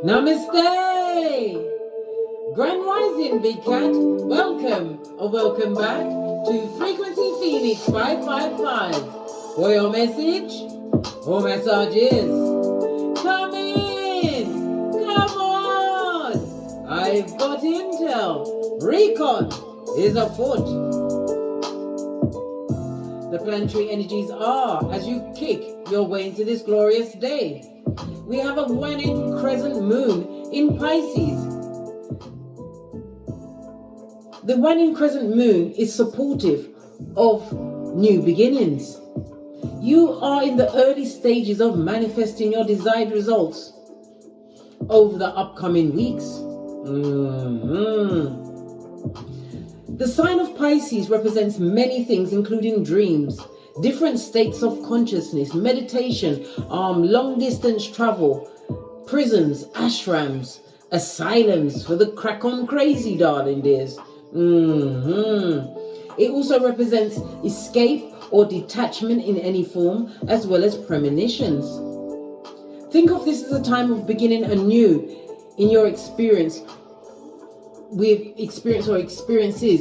Namaste! Grand Rising, Big Cat. Welcome or welcome back to Frequency Phoenix 555. For your message or messages, come in! Come on! I've got intel. Recon is afoot. The planetary energies are as you kick your way into this glorious day. We have a waning crescent moon in Pisces. The waning crescent moon is supportive of new beginnings. You are in the early stages of manifesting your desired results over the upcoming weeks. The sign of Pisces represents many things, including dreams, different states of consciousness, meditation, long-distance travel, prisons, ashrams, asylums for the crack-on crazy, darling dears. It also represents escape or detachment in any form, as well as premonitions. Think of this as a time of beginning anew in your experiences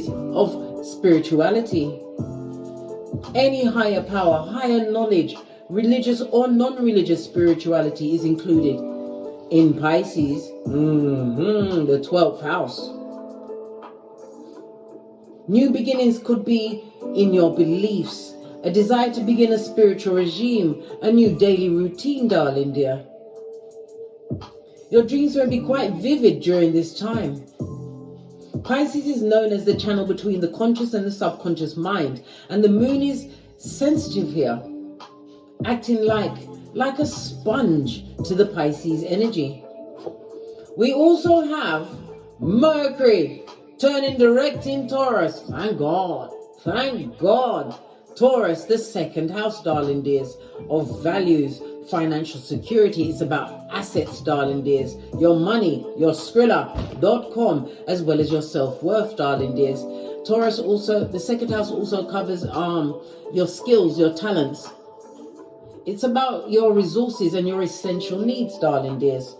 of spirituality. Any higher power, higher knowledge, religious or non-religious spirituality is included in Pisces, the 12th house. New beginnings could be in your beliefs, a desire to begin a spiritual regime, a new daily routine, darling dear. Your dreams will be quite vivid during this time. Pisces is known as the channel between the conscious and the subconscious mind, and the moon is sensitive here, acting like a sponge to the Pisces energy. We also have Mercury turning direct in Taurus. Thank God. Thank God. Taurus, the second house, darling dears, of values, financial security. It's about assets, darling dears. Your money, your Skrilla.com, as well as your self-worth, darling dears. Taurus also, the second house also covers your skills, your talents. It's about your resources and your essential needs, darling dears.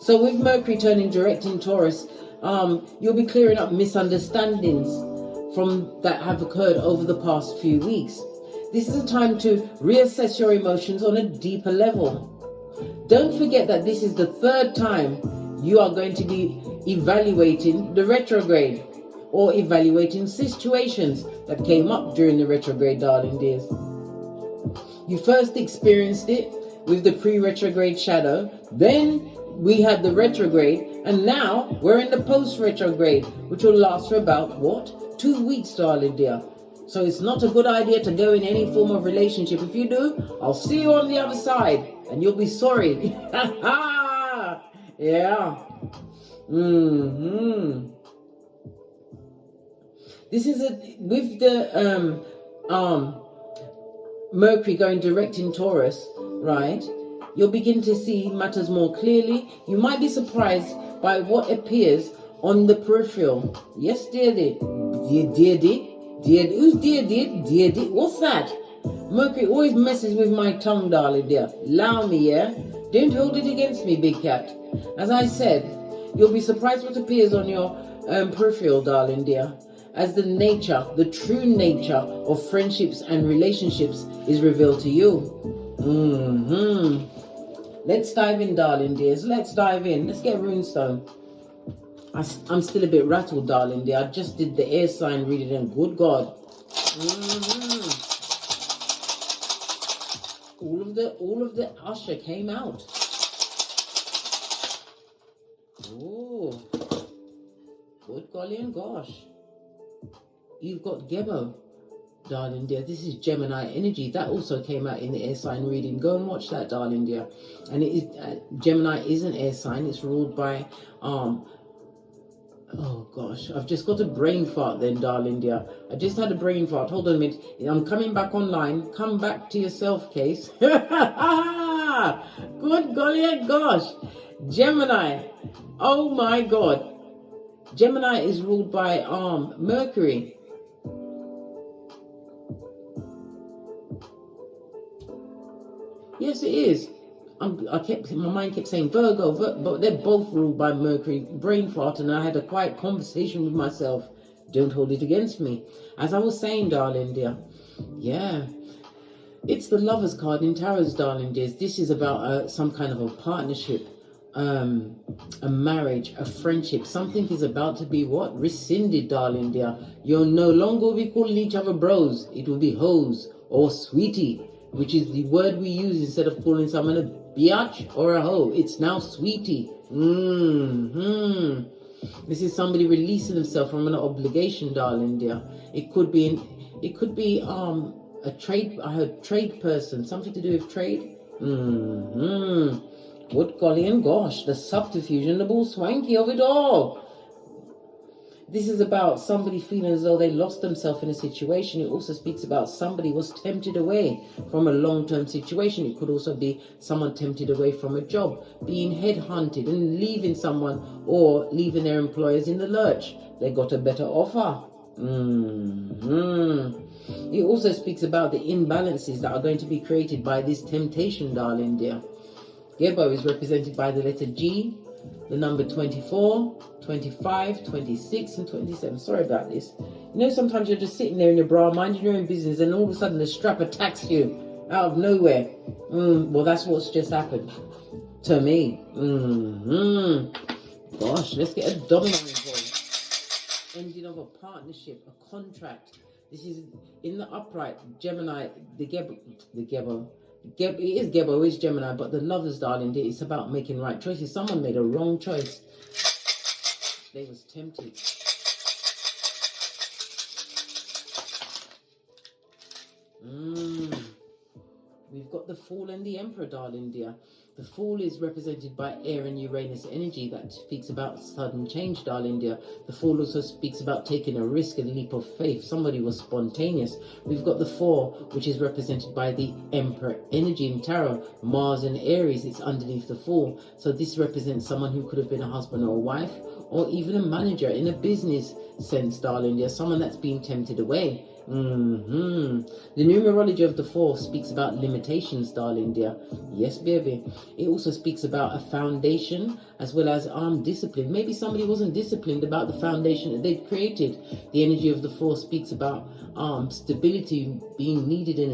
So with Mercury turning direct in Taurus, you'll be clearing up misunderstandings that have occurred over the past few weeks. This is a time to reassess your emotions on a deeper level. Don't forget that this is the third time you are going to be evaluating the retrograde or evaluating situations that came up during the retrograde, darling dears. You first experienced it with the pre-retrograde shadow, then we had the retrograde, and now we're in the post-retrograde, which will last for about, 2 weeks, darling dear. So it's not a good idea to go in any form of relationship. If you do, I'll see you on the other side, and you'll be sorry. Yeah. This is with the Mercury going direct in Taurus, right? You'll begin to see matters more clearly. You might be surprised by what appears on the peripheral. Yes, dear. Who's dear? What's that? Mercury always messes with my tongue, darling dear. Allow me, yeah? Don't hold it against me, big cat. As I said, you'll be surprised what appears on your peripheral, darling dear, as the true nature of friendships and relationships is revealed to you. Let's dive in, darling dears. Let's dive in. Let's get runestone. I'm still a bit rattled, darling dear. I just did the air sign reading, and good God. All of the usher came out. Oh, good golly and gosh. You've got Gebo, darling dear. This is Gemini energy. That also came out in the air sign reading. Go and watch that, darling dear. And it is Gemini is an air sign. It's ruled by oh gosh, I've just got a brain fart then, darling dear. I just had a brain fart. Hold on a minute. I'm coming back online. Come back to yourself, Case. Good golly and gosh. Gemini. Oh my God. Gemini is ruled by Mercury. Yes, it is. my mind kept saying Virgo, but they're both ruled by Mercury. Brain fart, and I had a quiet conversation with myself. Don't hold it against me. As I was saying, darling dear, yeah, it's the Lovers card in Tarot's, darling dears. This is about some kind of a partnership, a marriage, a friendship. Something is about to be what? Rescinded, darling dear. You'll no longer be calling each other bros. It will be hoes or sweetie, which is the word we use instead of calling someone a biatch or a hoe. It's now sweetie. This is somebody releasing themselves from an obligation, darling dear. It could be a trade. I heard trade person, something to do with trade. Good golly and gosh, the subterfuge and the bull swanky of it all. This is about somebody feeling as though they lost themselves in a situation. It also speaks about somebody was tempted away from a long-term situation. It could also be someone tempted away from a job, being headhunted and leaving someone or leaving their employers in the lurch. They got a better offer. It also speaks about the imbalances that are going to be created by this temptation, darling dear. Gebo is represented by the letter G, the number 24, 25, 26, and 27. Sorry about this. You know, sometimes you're just sitting there in your bra, minding your own business, and all of a sudden the strap attacks you out of nowhere. Well, that's what's just happened to me. Gosh, let's get a domino involved. Ending of a partnership, a contract. This is in the upright, Gemini, the Gebo. It is Gebo, it is Gemini, but the Lovers, darling, it's about making right choices. Someone made a wrong choice. They was tempted. We've got the Fool and the Emperor, darling dear. The Fool is represented by air and Uranus energy. That speaks about sudden change, darling dear. The Fool also speaks about taking a risk and leap of faith. Somebody was spontaneous. We've got the Four, which is represented by the Emperor energy in Tarot. Mars and Aries, it's underneath the Fool. So this represents someone who could have been a husband or a wife, or even a manager in a business sense, darling dear. Someone that's been tempted away. The numerology of the Four speaks about limitations, darling dear. Yes, baby. It also speaks about a foundation as well as discipline. Maybe somebody wasn't disciplined about the foundation that they'd created. The energy of the Four speaks about stability being needed in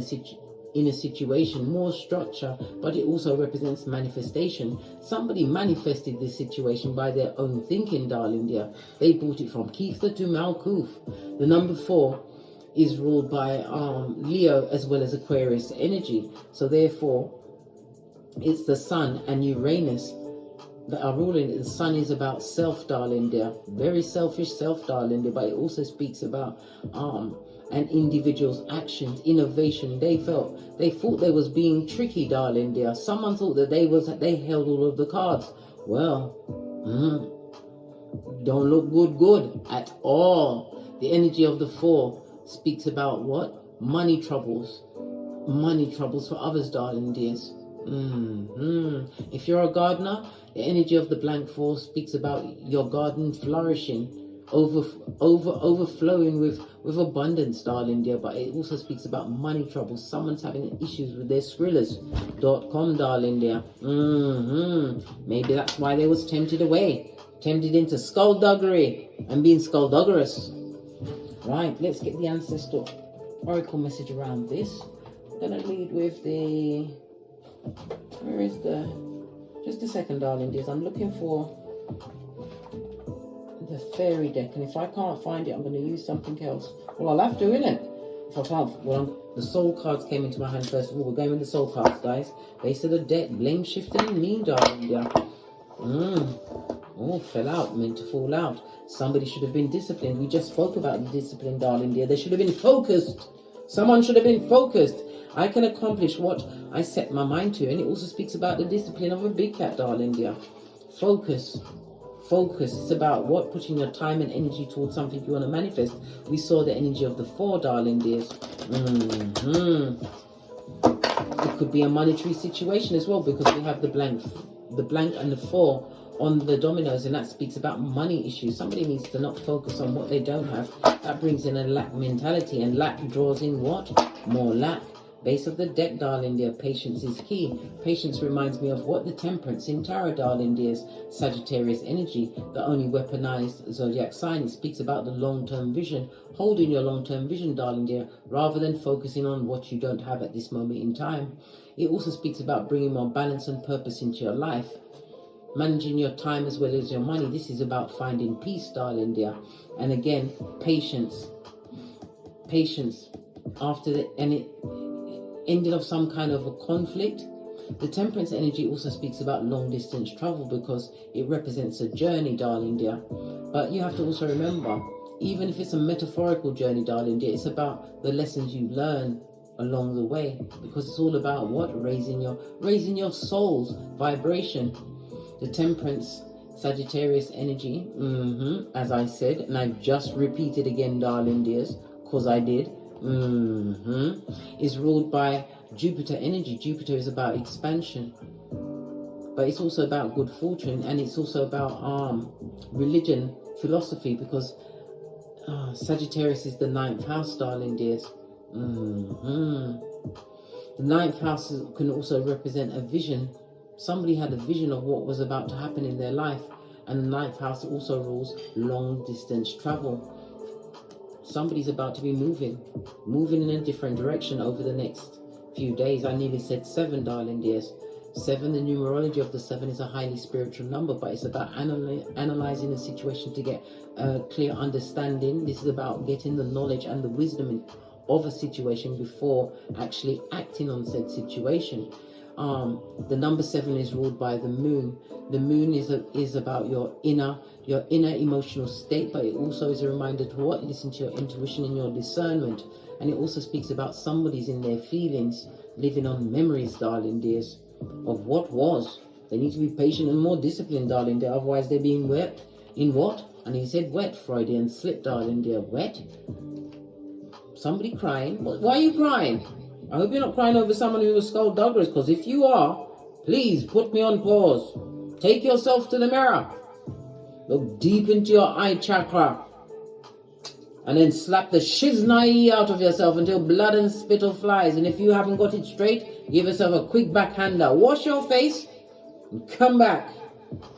a situation, more structure, but it also represents manifestation. Somebody manifested this situation by their own thinking, darling dear. They brought it from Keitha to Malkuth. The number 4 is ruled by Leo as well as Aquarius energy. So therefore, it's the Sun and Uranus that are ruling it. The Sun is about self, darling dear. Very selfish self, darling dear. But it also speaks about an individual's actions, innovation. They thought they was being tricky, darling dear. Someone thought that they held all of the cards. Well, don't look good at all. The energy of the Four speaks about what? Money troubles for others, darling dears. If you're a gardener, the energy of the blank 4 speaks about your garden flourishing, overflowing with abundance, darling dear. But it also speaks about money troubles. Someone's having issues with their Skrillers.com, darling dear. Maybe that's why they was tempted away, tempted into skullduggery and being skullduggerous. Right, let's get the Ancestral Oracle message around this. I'm going to lead with the... Where is the... Just a second, darling dears. I'm looking for the fairy deck. And if I can't find it, I'm going to use something else. Well, I'll have to, innit? If I can't... Well, the soul cards came into my hand first of all. We're going with the soul cards, guys. Base of the deck. Blame shifting me, darling dear. Oh, fell out. Meant to fall out. Somebody should have been disciplined. We just spoke about the discipline, darling dear. They should have been focused. Someone should have been focused. I can accomplish what I set my mind to. And it also speaks about the discipline of a big cat, darling dear. Focus. It's about what? Putting your time and energy towards something you want to manifest. We saw the energy of the 4, darling dears. It could be a monetary situation as well, because we have the blank and the 4 on the dominoes, and that speaks about money issues. Somebody needs to not focus on what they don't have. That brings in a lack mentality, and lack draws in what? More lack. Base of the deck, darling dear, patience is key. Patience reminds me of what the Temperance in Tarot, darling dears. Sagittarius energy, the only weaponized zodiac sign. It speaks about the long-term vision. Holding your long-term vision, darling dear, rather than focusing on what you don't have at this moment in time. It also speaks about bringing more balance and purpose into your life. Managing your time as well as your money. This is about finding peace, darling dear. And again, patience. Patience. After the ending of some kind of a conflict. The Temperance energy also speaks about long distance travel because it represents a journey, darling dear. But you have to also remember, even if it's a metaphorical journey, darling dear, it's about the lessons you learn along the way, because it's all about what? Raising your soul's vibration. The Temperance Sagittarius energy, as I said, and I've just repeated again, darling dears, because I did, is ruled by Jupiter energy. Jupiter is about expansion, but it's also about good fortune, and it's also about religion, philosophy, because Sagittarius is the 9th house, darling dears. The 9th house can also represent a vision. Somebody had a vision of what was about to happen in their life, and the 9th house also rules long distance travel. Somebody's about to be moving in a different direction over the next few days. I nearly said 7, darling dears. 7, the numerology of the 7 is a highly spiritual number, but it's about analyzing the situation to get a clear understanding. This is about getting the knowledge and the wisdom of a situation before actually acting on said situation. The number 7 is ruled by the moon. The moon is about your inner emotional state, but it also is a reminder to what? Listen to your intuition and your discernment. And it also speaks about somebody's in their feelings, living on memories, darling dears, of what was. They need to be patient and more disciplined, darling dear, otherwise they're being wet. In what? And he said wet, Freudian slip, darling dear. Wet? Somebody crying? Why are you crying? I hope you're not crying over someone who was skullduggerous, because if you are, please put me on pause. Take yourself to the mirror. Look deep into your eye chakra. And then slap the shiznai out of yourself until blood and spittle flies. And if you haven't got it straight, give yourself a quick backhander. Wash your face and come back.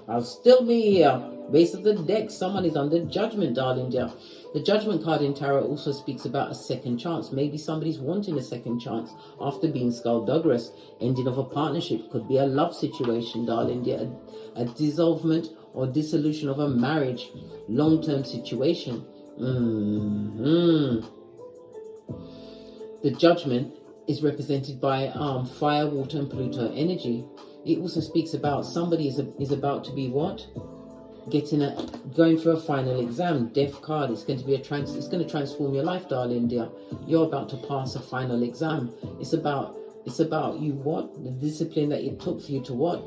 I'll still be here. Base of the deck, someone is under judgment, darling dear. The Judgment card in Tarot also speaks about a second chance. Maybe somebody's wanting a second chance after being skullduggerous. Ending of a partnership, could be a love situation, darling dear. A dissolvement or dissolution of a marriage, long-term situation. The Judgment is represented by fire, water, and Pluto energy. It also speaks about somebody is about to be what? Going for a final exam. Death card. It's going to be it's going to transform your life, darling dear. You're about to pass a final exam. It's about you what? The discipline that it took for you to what?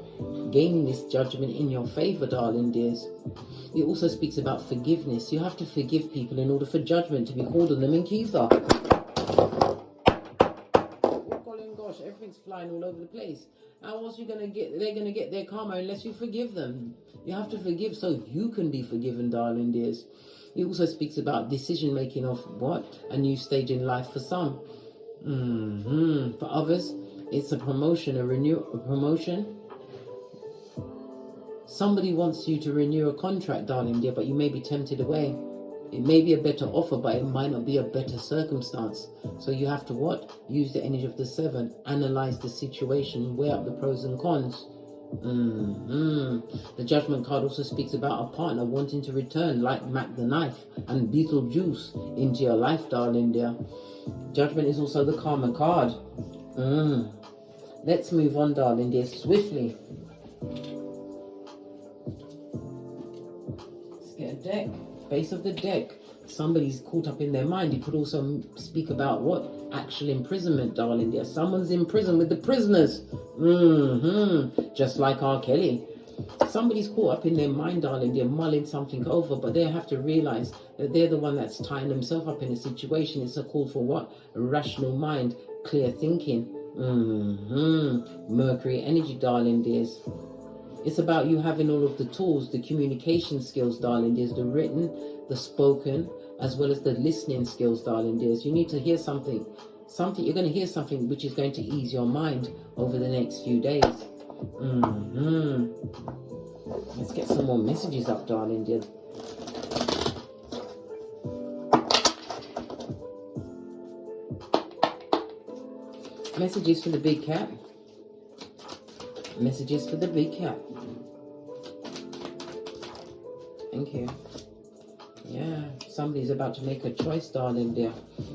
Gain this judgment in your favor, darling dears. It also speaks about forgiveness. You have to forgive people in order for judgment to be called on them in Keitha. Gosh, everything's flying all over the place. How else are you gonna get? They're gonna get their karma unless you forgive them. You have to forgive so you can be forgiven, darling dears. It also speaks about decision making of what? A new stage in life for some. For others, it's a promotion, a promotion. Somebody wants you to renew a contract, darling dear, but you may be tempted away. It may be a better offer, but it might not be a better circumstance. So you have to what? Use the energy of the 7. Analyze the situation. Weigh up the pros and cons. The Judgment card also speaks about a partner wanting to return, like Mac the Knife and Beetlejuice, into your life, darling dear. Judgment is also the Karma card. Let's move on, darling dear, swiftly. Let's get a deck. Base of the deck. Somebody's caught up in their mind. It could also speak about what? Actual imprisonment, darling dear. Someone's in prison with the prisoners. Just like R. Kelly. Somebody's caught up in their mind, darling dear, mulling something over, but they have to realize that they're the one that's tying themselves up in a situation. It's a call for what? A rational mind, clear thinking. Mercury energy, darling dears. It's about you having all of the tools, the communication skills, darling dears, the written, the spoken, as well as the listening skills, darling dears. You need to hear something. Something, you're going to hear something which is going to ease your mind over the next few days. Let's get some more messages up, darling dear. Messages for the big cat. Messages for the big cat. Thank you. Yeah, somebody's about to make a choice, darling dear.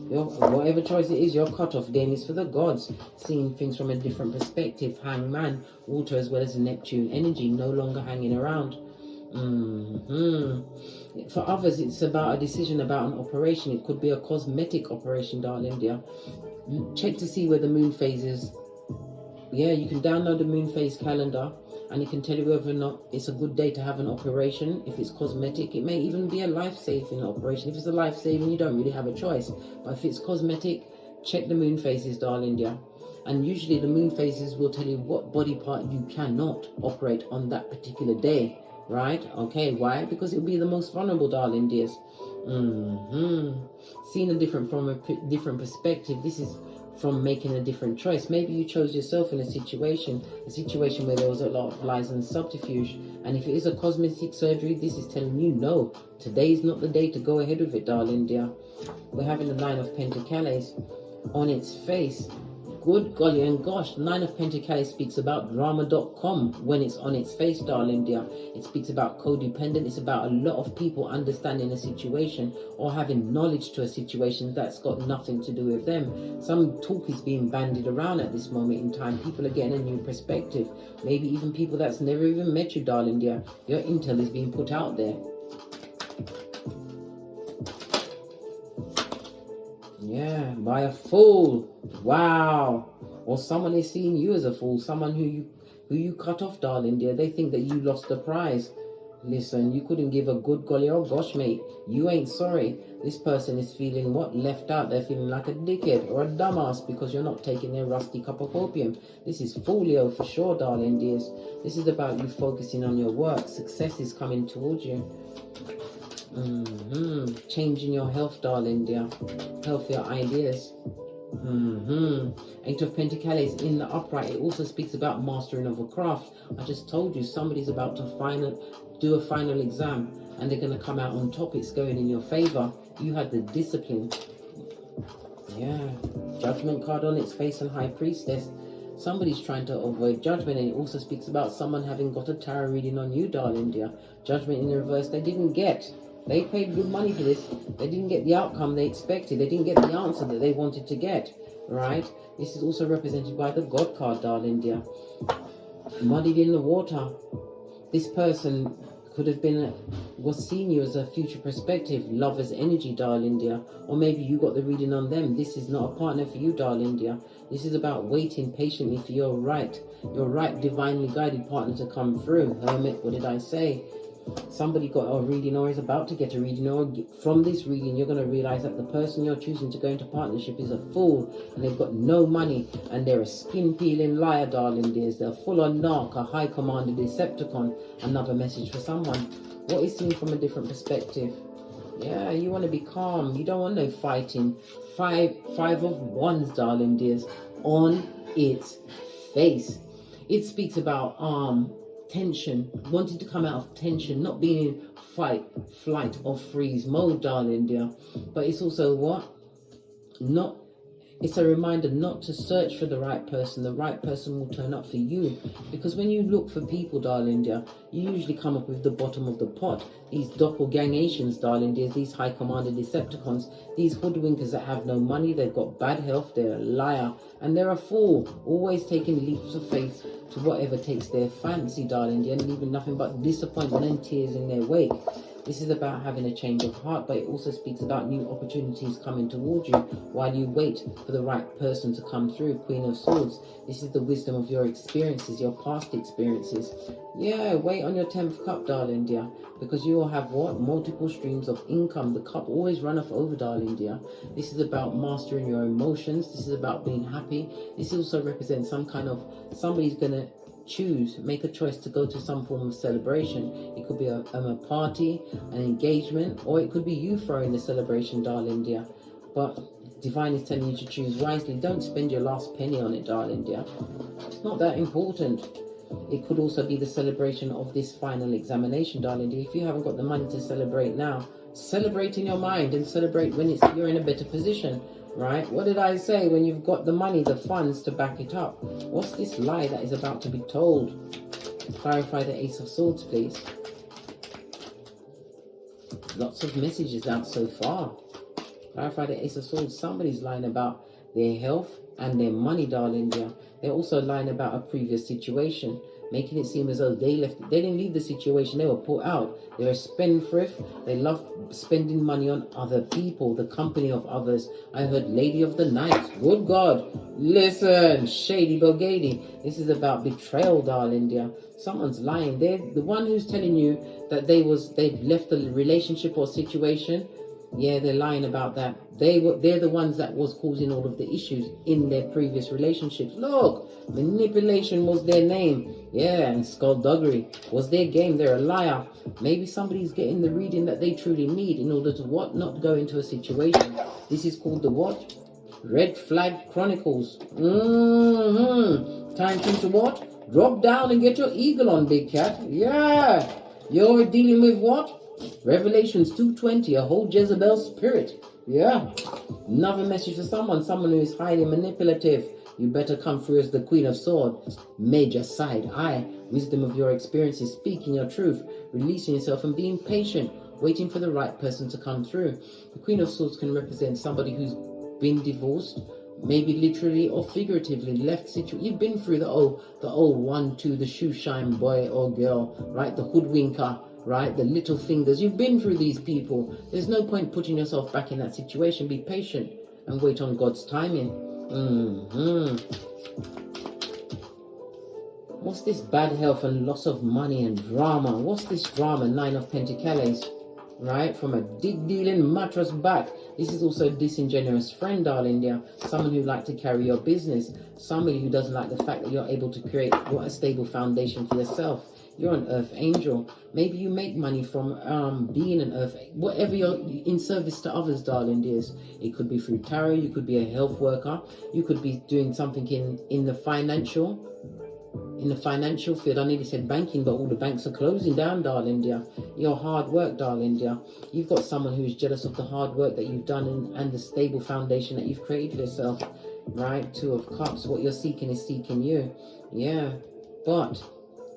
Whatever choice it is, your cutoff game is for the gods. Seeing things from a different perspective. Hangman, water as well as Neptune energy, no longer hanging around. For others, it's about a decision about an operation. It could be a cosmetic operation, darling dear. Check to see where the moon phase is. Yeah, you can download the moon phase calendar, and it can tell you whether or not it's a good day to have an operation. If it's cosmetic, it may even be a life-saving operation. If it's a life-saving, you don't really have a choice. But if it's cosmetic, check the moon phases, darling dear. And usually the moon phases will tell you what body part you cannot operate on that particular day, right? Okay, why? Because it'll be the most vulnerable, darling dears. Seeing a different from a different perspective. This is from making a different choice. Maybe you chose yourself in a situation where there was a lot of lies and subterfuge. And if it is a cosmetic surgery, this is telling you, no, today's not the day to go ahead with it, darling dear. We're having the Nine of Pentacles on its face. Good golly and gosh, Nine of Pentacles speaks about drama.com when it's on its face, darling dear. It speaks about codependent. It's about a lot of people understanding a situation or having knowledge to a situation that's got nothing to do with them. Some talk is being bandied around at this moment in time. People are getting a new perspective. Maybe even people that's never even met you, darling dear. Your intel is being put out there. Yeah, by a fool. Wow. Or someone is seeing you as a fool. Someone who you cut off, darling dear. They think that you lost the prize. Listen, you couldn't give a good golly or gosh, mate. You ain't sorry. This person is feeling what? Left out. They're feeling like a dickhead or a dumbass because you're not taking their rusty cup of opium. This is folio for sure, darling dears. This is about you focusing on your work. Success is coming towards you. Changing your health, darling dear. Healthier ideas. Eight of Pentacles in the upright. It also speaks about mastering of a craft. I just told you somebody's about to do a final exam and they're going to come out on top. It's going in your favor. You had the discipline. Yeah. Judgment card on its face and High Priestess. Somebody's trying to avoid judgment, and it also speaks about someone having got a tarot reading on you, darling dear. Judgment in the reverse they didn't get. They paid good money for this. They didn't get the outcome they expected. They didn't get the answer that they wanted to get, right? This is also represented by the God card, darling dear. Muddied in the water. This person could have was seeing you as a future perspective, lover's energy, darling dear. Or maybe you got the reading on them. This is not a partner for you, darling dear. This is about waiting patiently for your right divinely guided partner to come through. Hermit, what did I say? Somebody got a reading or is about to get a reading, or from this reading you're going to realize that the person you're choosing to go into partnership is a fool and they've got no money and they're a skin peeling liar, darling dears. They're full on narc, a high commander Decepticon. Another message for someone. What is seen from a different perspective? Yeah, you want to be calm. You don't want no fighting. Five of Wands, darling dears, on its face. It speaks about tension, wanting to come out of tension, not being in fight, flight, or freeze mode, darling dear. But it's also what? It's a reminder not to search for the right person. The right person will turn up for you. Because when you look for people, darling dear, you usually come up with the bottom of the pot. These doppelgangations, darling dear, these high commander Decepticons, these hoodwinkers that have no money, they've got bad health, they're a liar, and they're a fool, always taking leaps of faith to whatever takes their fancy, darling dear, and leaving nothing but disappointment and tears in their wake. This is about having a change of heart, but it also speaks about new opportunities coming towards you while you wait for the right person to come through. Queen of Swords. This is the wisdom of your experiences, your past experiences. Yeah, wait on your 10th cup, darling dear, because you will have what? Multiple streams of income. The cup always runneth over, darling dear. This is about mastering your emotions. This is about being happy. This also represents some kind of, somebody's going to make a choice to go to some form of celebration. It could be a party, an engagement, or it could be you throwing the celebration, darling dear. But Divine is telling you to choose wisely. Don't spend your last penny on it, darling dear. It's not that important. It could also be the celebration of this final examination, darling dear. If you haven't got the money to celebrate now, celebrate in your mind and celebrate when you're in a better position, right? What did I say? When you've got the money, the funds to back it up. What's this lie that is about to be told? Clarify the Ace of Swords, please. Lots of messages out so far. Clarify the Ace of Swords. Somebody's lying about their health and their money, darling dear. They're also lying about a previous situation, making it seem as though they didn't leave the situation, they were put out. They're a spendthrift. They love spending money on other people, the company of others. I heard Lady of the Night. Good God. Listen, Shady Bogady. This is about betrayal, darling dear. Someone's lying. They're the one who's telling you that they've left the relationship or situation. Yeah, they're lying about that. They're the ones that was causing all of the issues in their previous relationships. Look, manipulation was their name. Yeah, and skullduggery was their game. They're a liar. Maybe somebody's getting the reading that they truly need in order to what? Not go into a situation. This is called the what? Red Flag Chronicles. Time for you to what? Drop down and get your eagle on, big cat. Yeah. You're dealing with what? Revelations 2:20, a whole Jezebel spirit. Yeah. Another message for someone who is highly manipulative. You better come through as the Queen of Swords. Major side eye. Wisdom of your experiences. Speaking your truth. Releasing yourself and being patient. Waiting for the right person to come through. The Queen of Swords can represent somebody who's been divorced. Maybe literally or figuratively left situation. You've been through the old 1-2, the shoe shine boy or girl, right? The hoodwinker, right? The little fingers. You've been through these people. There's no point putting yourself back in that situation. Be patient and wait on God's timing. What's this bad health and loss of money and drama? What's this drama? 9 of Pentacles, right? From a dig-dealing mattress back. This is also a disingenuous friend, darling dear. Someone who like to carry your business. Somebody who doesn't like the fact that you're able to create a stable foundation for yourself. You're an earth angel. Maybe you make money from being an earth, whatever you're in service to others, darling dears. It could be through tarot. You could be a health worker. You could be doing something in the financial field. I nearly said banking, but all the banks are closing down, darling dear. Your hard work, darling dear. You've got someone who is jealous of the hard work that you've done and the stable foundation that you've created yourself, right? 2 of Cups. What you're seeking is seeking you. Yeah, but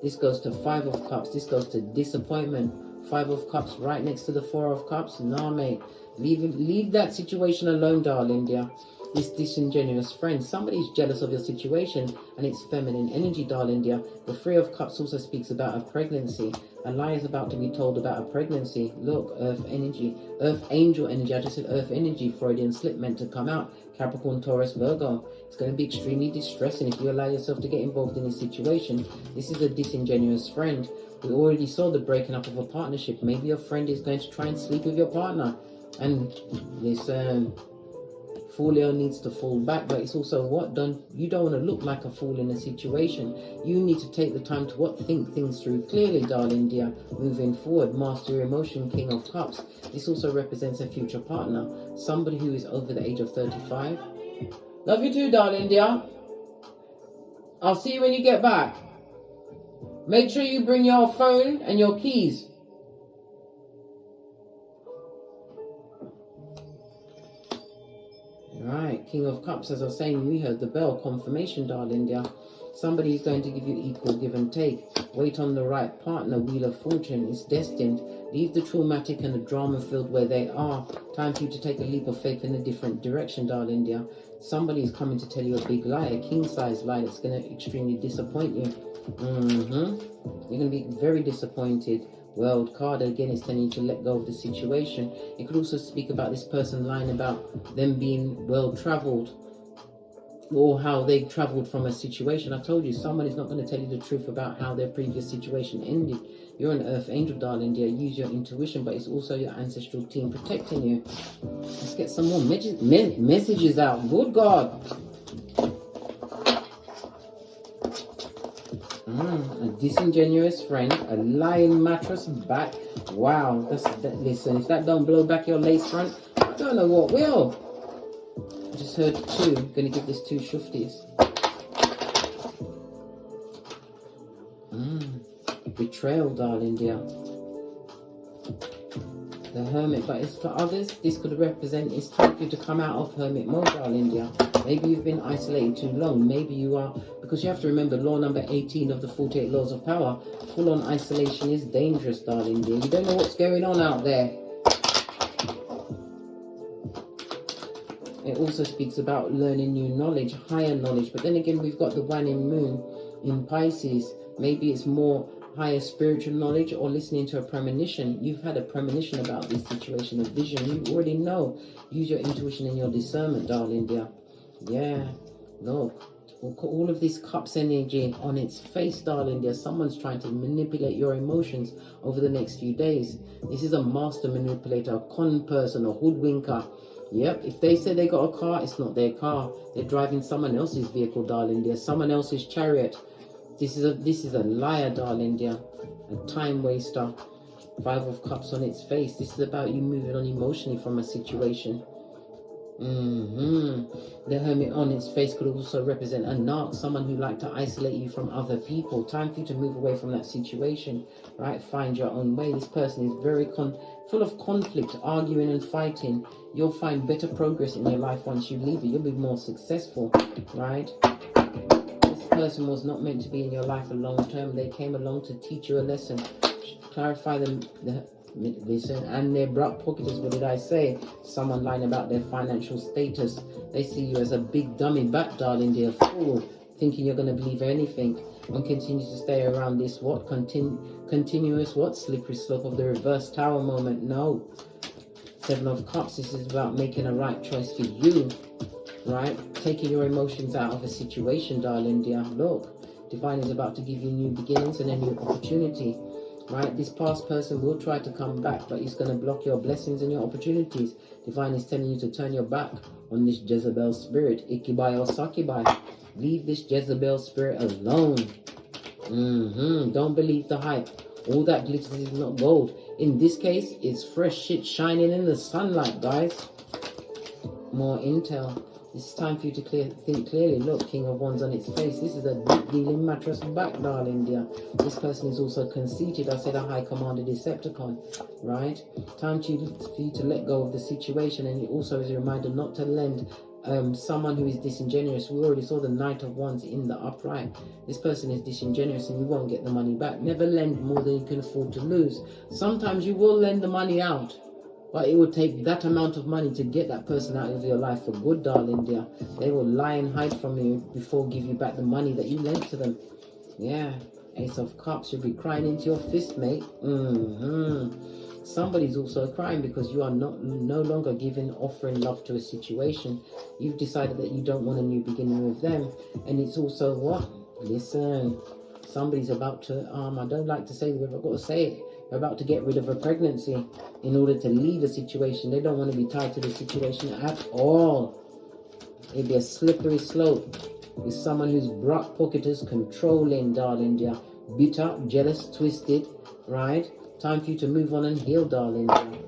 this goes to 5 of Cups. This goes to disappointment. 5 of Cups right next to the 4 of Cups. Nah, mate. Leave that situation alone, darling dear. This disingenuous friend. Somebody's jealous of your situation and it's feminine energy, darling dear. The 3 of Cups also speaks about a pregnancy. A lie is about to be told about a pregnancy. Look, earth energy. Earth angel energy. I just said earth energy. Freudian slip meant to come out. Capricorn, Taurus, Virgo. It's going to be extremely distressing if you allow yourself to get involved in this situation. This is a disingenuous friend. We already saw the breaking up of a partnership. Maybe your friend is going to try and sleep with your partner. And listen, Foolio needs to fall back, but it's also you don't want to look like a fool in a situation. You need to take the time to think things through clearly, darling dear. Moving forward, master your emotion, King of Cups. This also represents a future partner, somebody who is over the age of 35. Love you too, darling dear. I'll see you when you get back. Make sure you bring your phone and your keys. Right, King of Cups, as I was saying, we heard the bell, confirmation, darling dear. Somebody is going to give you equal give and take. Wait on the right partner, Wheel of Fortune is destined. Leave the traumatic and the drama filled where they are. Time for you to take a leap of faith in a different direction, darling dear. Somebody is coming to tell you a big lie, a king-size lie that's going to extremely disappoint you. You're going to be very disappointed. World card again is telling you to let go of the situation. It could also speak about this person lying about them being well traveled or how they traveled from a situation. I told you, someone is not going to tell you the truth about how their previous situation ended. You're an earth angel, darling dear. Use your intuition, but it's also your ancestral team protecting you. Let's get some more messages out. Good God. A disingenuous friend, a lying mattress back. Wow, listen, if that don't blow back your lace front, I don't know what will. Just heard 2. I'm going to give this 2 shufties. Betrayal, darling dear. The Hermit, but it's for others. This could represent it's time for you to come out of Hermit mode, darling dear. Maybe you've been isolated too long. Maybe you are, because you have to remember law number 18 of the 48 laws of power. Full-on isolation is dangerous, darling dear. You don't know what's going on out there. It also speaks about learning new knowledge, higher knowledge. But then again, we've got the waning moon in Pisces. Maybe it's more higher spiritual knowledge or listening to a premonition. You've had a premonition about this situation, a vision. You already know. Use your intuition and your discernment, darling dear. Yeah, look. All of this cups energy on its face, darling dear. Someone's trying to manipulate your emotions over the next few days. This is a master manipulator, a con person, a hoodwinker. Yep, if they say they got a car, it's not their car. They're driving someone else's vehicle, darling dear. Someone else's chariot. This is a liar, darling dear. A time waster. 5 of Cups on its face. This is about you moving on emotionally from a situation. The Hermit on its face could also represent a narc, someone who like to isolate you from other people. Time for you to move away from that situation, right? Find your own way. This person is very full of conflict, arguing and fighting. You'll find better progress in your life once you leave it. You'll be more successful, right? This person was not meant to be in your life a long term. They came along to teach you a lesson, clarify listen, and their broke pocketers. What did I say? Someone lying about their financial status. They see you as a big dummy back, darling dear, fool, thinking you're going to believe anything and continue to stay around this what continuous what slippery slope of the reverse tower moment. No. 7 of Cups. This is about making a right choice for you, right? Taking your emotions out of a situation, darling dear. Look, Divine is about to give you new beginnings and a new opportunity. Right, this past person will try to come back, but he's going to block your blessings and your opportunities. Divine is telling you to turn your back on this Jezebel spirit. Ikibai or Sakibai. Leave this Jezebel spirit alone. Don't believe the hype. All that glitters is not gold. In this case, it's fresh shit shining in the sunlight, guys. More intel. It's time for you to think clearly. Look, King of Wands on its face. This is a deep dealing mattress back, darling dear. This person is also conceited. I said a high commander Decepticon, right? Time for you to let go of the situation. And it also is a reminder not to lend someone who is disingenuous. We already saw the Knight of Wands in the upright. This person is disingenuous and you won't get the money back. Never lend more than you can afford to lose. Sometimes you will lend the money out, but it will take that amount of money to get that person out of your life for good, darling dear. They will lie and hide from you before give you back the money that you lent to them. Yeah. Ace of Cups. You'll be crying into your fist, mate. Somebody's also crying because you are no longer offering love to a situation. You've decided that you don't want a new beginning with them. And it's also what? Listen. Somebody's about to, I don't like to say the word, I've got to say it. They're about to get rid of a pregnancy in order to leave a situation. They don't want to be tied to the situation at all. It'd be a slippery slope with someone who's broke pocketers, controlling, darling dear. Bitter, jealous, twisted, right? Time for you to move on and heal, darling dear.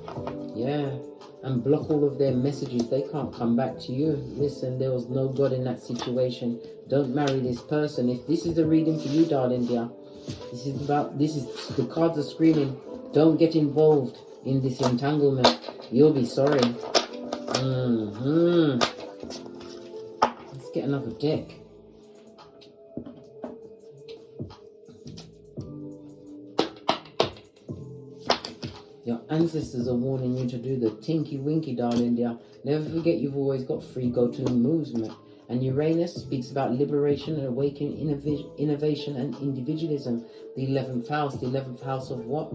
Yeah. And block all of their messages. They can't come back to you. Listen, there was no God in that situation. Don't marry this person. If this is a reading for you, darling dear, the cards are screaming, don't get involved in this entanglement. You'll be sorry. Let's get another deck. Your ancestors are warning you to do the tinky winky, darling dear. Never forget you've always got free go-to moves, mate. And Uranus speaks about liberation and awakening innovation and individualism. The 11th house. The 11th house of what?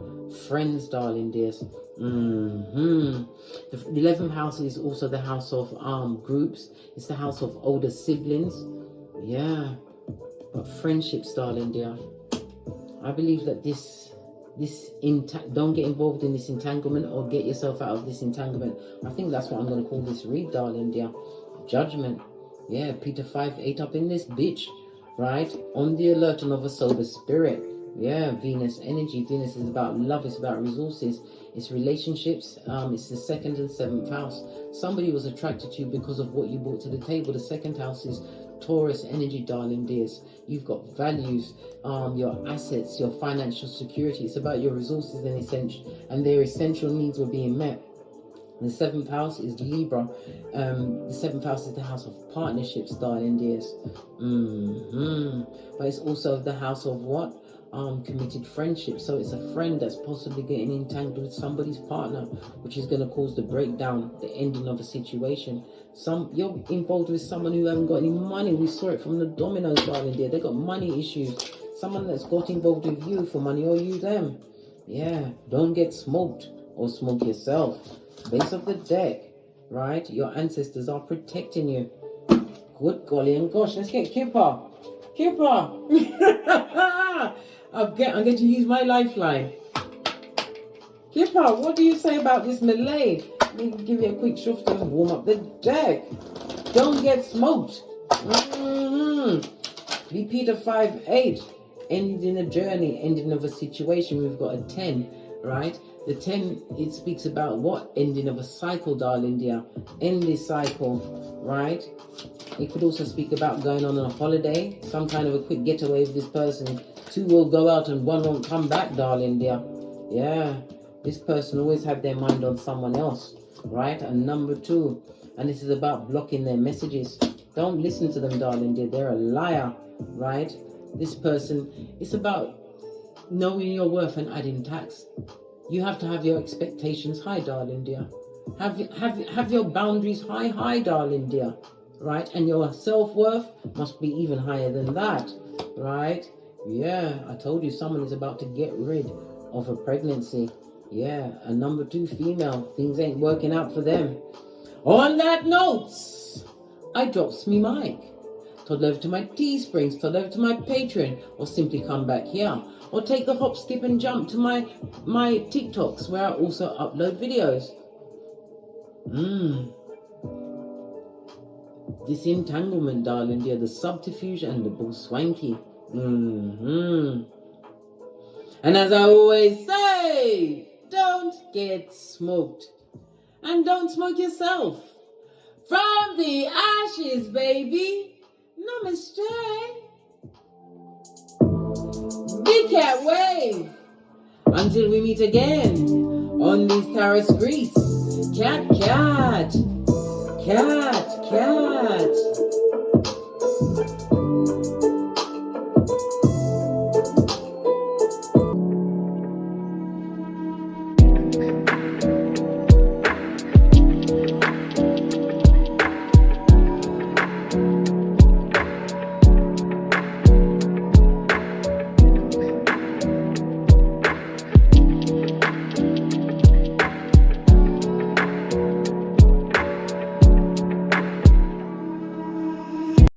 Friends, darling dears. The 11th house is also the house of groups. It's the house of older siblings. Yeah. But friendships, darling dear. I believe that don't get involved in this entanglement or get yourself out of this entanglement. I think that's what I'm going to call this read, darling dear. Judgment. Yeah, Peter 5:8 up in this bitch, right? On the alert and of a sober spirit. Yeah, Venus energy. Venus is about love, it's about resources, it's relationships, it's the 2nd and 7th house. Somebody was attracted to you because of what you brought to the table. The 2nd house is Taurus energy, darling dears. You've got values, your assets, your financial security. It's about your resources and their essential needs were being met. The 7th house is Libra. The 7th house is the house of partnerships, darling dears. But it's also the house of what? Committed friendship. So it's a friend that's possibly getting entangled with somebody's partner, which is going to cause the breakdown, the ending of a situation. You're involved with someone who haven't got any money. We saw it from the dominoes, darling dear. They got money issues. Someone that's got involved with you for money, or you them. Yeah, don't get smoked or smoke yourself. Base of the deck, right? Your ancestors are protecting you. Good golly and gosh, let's get Kipper. Kipper! I'm going to use my lifeline. Kipper, what do you say about this Malay? Let me give you a quick shift and warm up the deck. Don't get smoked. Be Peter 5-8. Ending a journey, ending of a situation. We've got a 10, right? The 10, it speaks about what? Ending of a cycle, darling dear. End this cycle, right? It could also speak about going on a holiday, some kind of a quick getaway with this person. 2 will go out and 1 won't come back, darling dear. Yeah, this person always had their mind on someone else, right? And number 2, and this is about blocking their messages. Don't listen to them, darling dear. They're a liar, right? This person, it's about knowing your worth and adding tax. You have to have your expectations high, darling dear. Have your boundaries high, darling dear. Right? And your self-worth must be even higher than that. Right? Yeah, I told you someone is about to get rid of a pregnancy. Yeah, and number 2, female. Things ain't working out for them. On that note, I drops me mic. Toddle over to my Teesprings, toddle over to my Patreon, or simply come back here. Or take the hop, skip and jump to my TikToks, where I also upload videos. Disentanglement, darling dear, the subterfuge and the bull swanky. And as I always say, don't get smoked. And don't smoke yourself. From the ashes, baby. Namaste. Big cat wave. Until we meet again on these tarot streets. Cat, cat. Cat, cat.